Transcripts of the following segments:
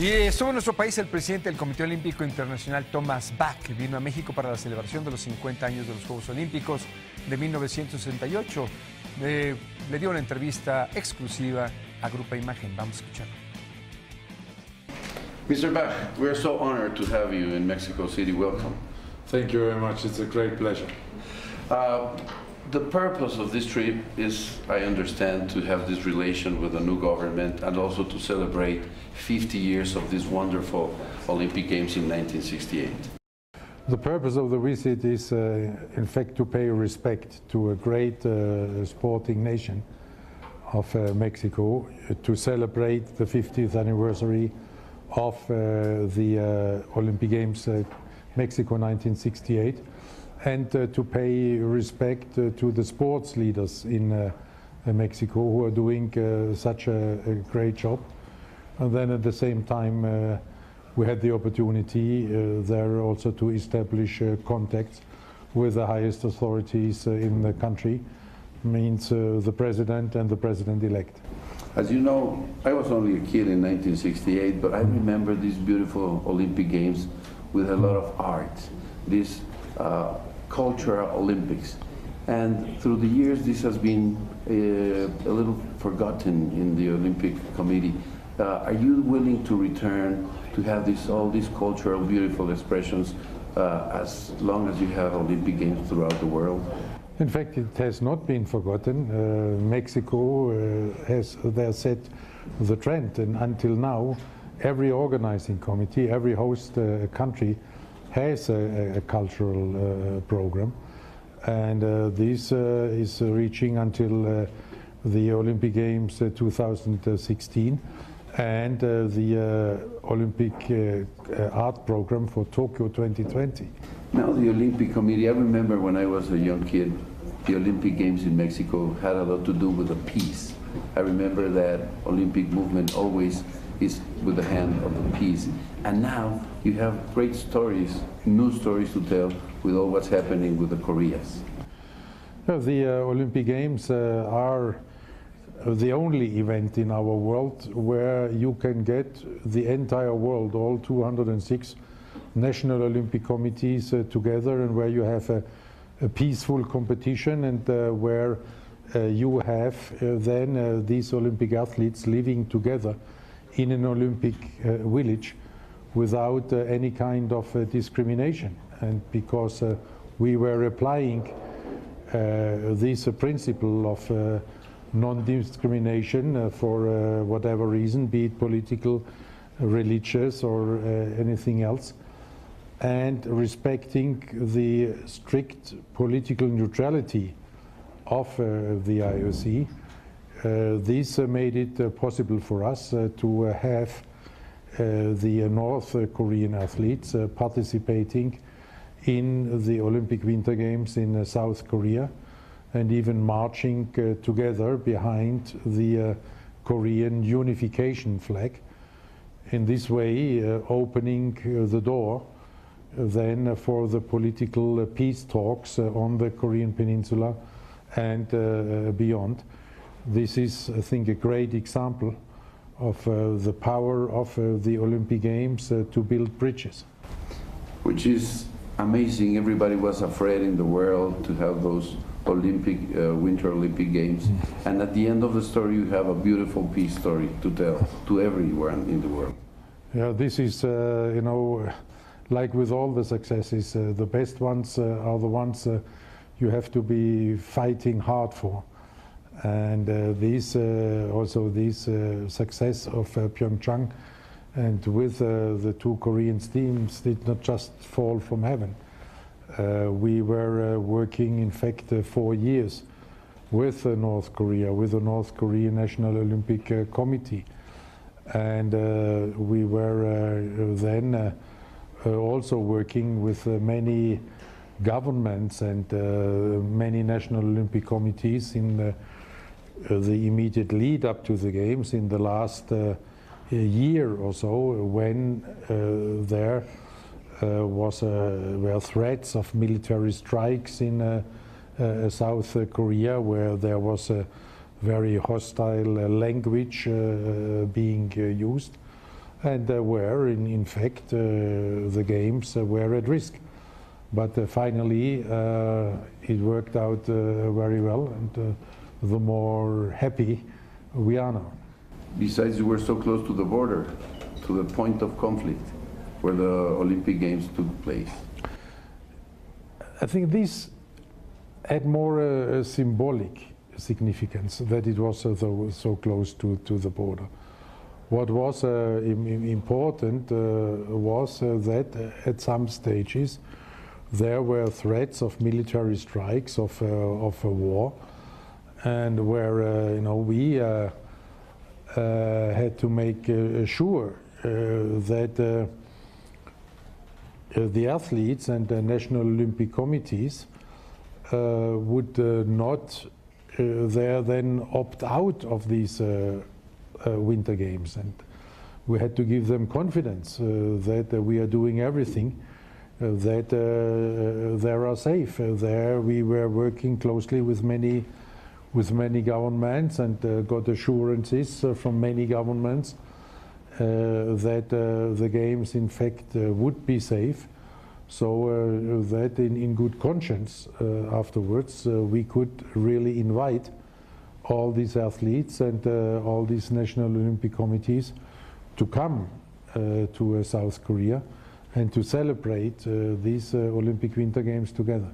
Y estuvo en nuestro país el presidente del Comité Olímpico Internacional, Thomas Bach, que vino a México para la celebración de los 50 años de los Juegos Olímpicos de 1968. Le dio una entrevista exclusiva a Grupo Imagen. Vamos a escucharlo. Mr. Bach, we are so honored to have you in Mexico City. Welcome. Thank you very much. It's a great pleasure. The purpose of this trip is, I understand, to have this relation with the new government and also to celebrate 50 years of these wonderful Olympic Games in 1968. The purpose of the visit is, in fact, to pay respect to a great sporting nation of Mexico, to celebrate the 50th anniversary of the Olympic Games Mexico 1968, and to pay respect to the sports leaders in Mexico who are doing such a great job. And then at the same time we had the opportunity there also to establish contacts with the highest authorities in the country, means the president and the president-elect. As you know, I was only a kid in 1968, but I remember these beautiful Olympic Games with a lot of art, these cultural Olympics. And through the years, this has been a little forgotten in the Olympic Committee. Are you willing to return to have all these cultural, beautiful expressions as long as you have Olympic Games throughout the world? In fact, it has not been forgotten. Mexico has set the trend, and until now, every organizing committee, every host country has a cultural program, and this is reaching until the Olympic Games 2016 and the Olympic art program for Tokyo 2020. Now the Olympic Committee, I remember when I was a young kid, the Olympic Games in Mexico had a lot to do with the peace. I remember that Olympic movement always is with the hand of the peace. And now you have great stories, new stories to tell with all what's happening with the Koreas. The Olympic Games are the only event in our world where you can get the entire world, all 206 national Olympic committees together, and where you have a peaceful competition, and where you have then these Olympic athletes living together in an Olympic village without any kind of discrimination. And because we were applying this principle of non-discrimination for whatever reason, be it political, religious, or anything else, and respecting the strict political neutrality of the IOC, this made it possible for us to have the North Korean athletes participating in the Olympic Winter Games in South Korea, and even marching together behind the Korean unification flag. In this way, opening the door then for the political peace talks on the Korean Peninsula and beyond. This is, I think, a great example of the power of the Olympic Games to build bridges. Which is amazing. Everybody was afraid in the world to have those Olympic, Winter Olympic Games. And at the end of the story, you have a beautiful peace story to tell to everyone in the world. Yeah, this is, you know, like with all the successes, the best ones are the ones you have to be fighting hard for. And also this success of Pyeongchang and with the two Korean teams did not just fall from heaven. We were working, in fact, 4 years with North Korea, with the North Korean National Olympic Committee. And we were then also working with many governments and many national Olympic committees in the immediate lead up to the Games in the last year or so, when there were threats of military strikes in South Korea, where there was a very hostile language being used. and where, in fact, the games were at risk. But finally, it worked out very well, and the more happy we are now. Besides, you were so close to the border, to the point of conflict, where the Olympic Games took place. I think this had more a symbolic significance, that it was so close to the border. What was important was that at some stages there were threats of military strikes, of a war, and where we had to make sure that the athletes and the National Olympic Committees would not then opt out of these Winter Games, and we had to give them confidence that we are doing everything, that they are safe. There we were working closely with many governments, and got assurances from many governments that the games in fact would be safe, so that in good conscience afterwards we could really invite all these athletes and all these National Olympic Committees to come to South Korea and to celebrate these Olympic Winter Games together.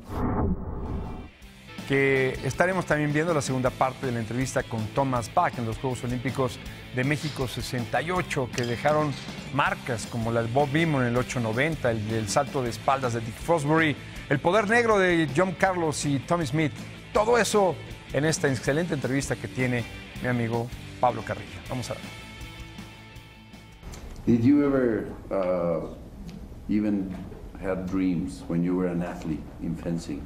Que estaremos también viendo la segunda parte de la entrevista con Thomas Bach en los Juegos Olímpicos de México 68, que dejaron marcas como la de Bob Beamon en el 890, el salto de espaldas de Dick Fosbury, el poder negro de John Carlos y Tommy Smith. Todo eso en esta excelente entrevista que tiene mi amigo Pablo Carrillo. Vamos a ver. Did you ever even have dreams when you were an athlete in fencing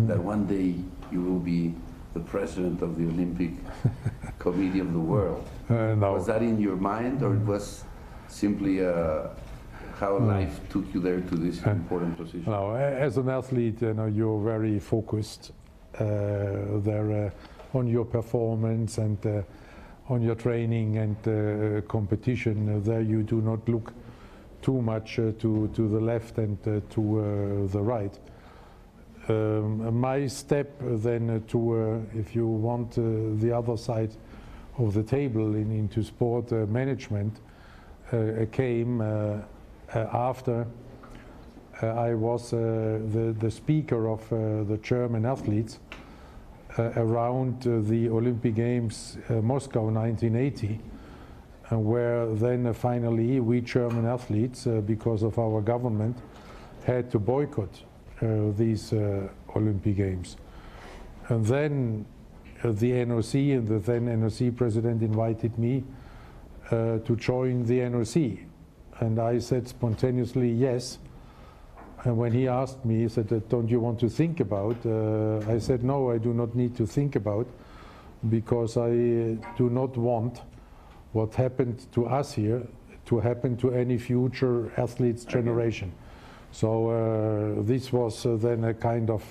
that one day you will be the president of the Olympic Committee of the world? No. Was that in your mind, or it was simply how life took you there to this important position? No, as an athlete, you're very focused there on your performance and on your training and competition. There you do not look too much to the left and to the right. My step then to, if you want, the other side of the table into sport management came after I was the speaker of the German athletes around the Olympic Games Moscow 1980, where then finally we German athletes, because of our government, had to boycott these Olympic Games. And then the NOC and the then NOC president invited me to join the NOC, and I said spontaneously yes. And when he asked me, he said, don't you want to think about? I said, no, I do not need to think about, because I do not want what happened to us here to happen to any future athletes generation. So this was then a kind of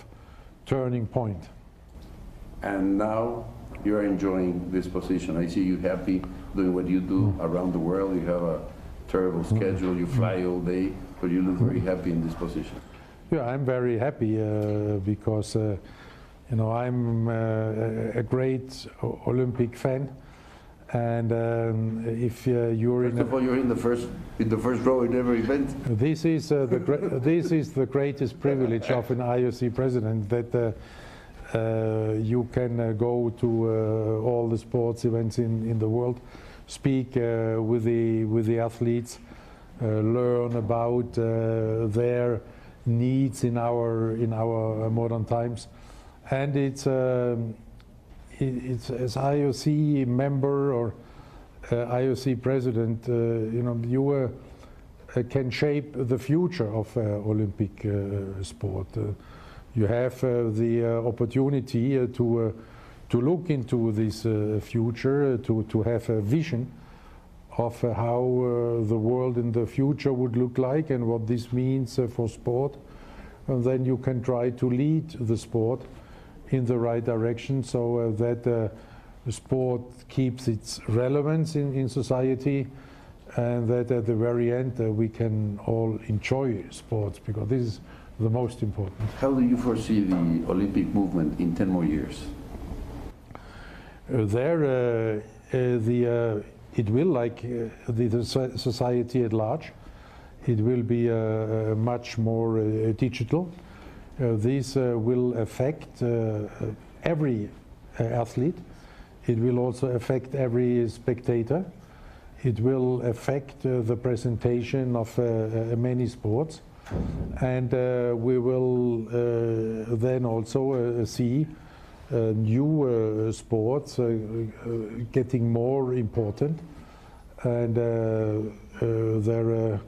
turning point. And now you're enjoying this position. I see you happy doing what you do around the world. You have a terrible schedule, you fly all day, but you look very happy in this position. Yeah, I'm very happy because I'm a great Olympic fan, and if you're First of all, you're in the first row in every event. This is the greatest privilege of an IOC president, that you can go to all the sports events in the world, speak with the athletes, learn about their needs in our modern times, and it's as IOC member or IOC president, you can shape the future of Olympic sport. You have the opportunity to look into this future, to have a vision of how the world in the future would look like and what this means for sport. And then you can try to lead the sport in the right direction, so that the sport keeps its relevance in society, and that at the very end we can all enjoy sports, because this is the most important. How do you foresee the Olympic movement in 10 more years? It will, like the society at large, it will be much more digital. This will affect every athlete. It will also affect every spectator. It will affect the presentation of many sports. And we will then also see new sports getting more important, and they're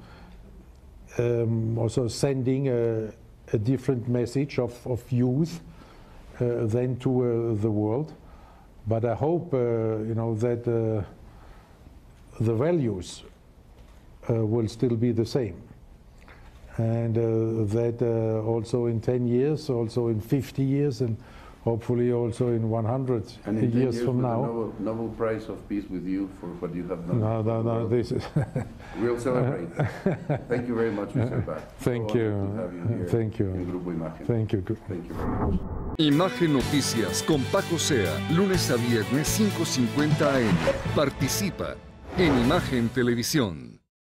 also sending a different message of youth than to the world. But I hope that the values will still be the same, and that also in 10 years, also in 50 years, and hopefully also in 100 and in years 10 years from with now. A Nobel Prize of Peace with you for what you have done. No, this is... We'll celebrate. Thank you very much, Mr. Bach. Thank you. Thank you. En Grupo Imagen. Thank you. Thank you very much. Imagen Noticias con Paco Zea, lunes a viernes 5:50 AM. Participa en Imagen Televisión.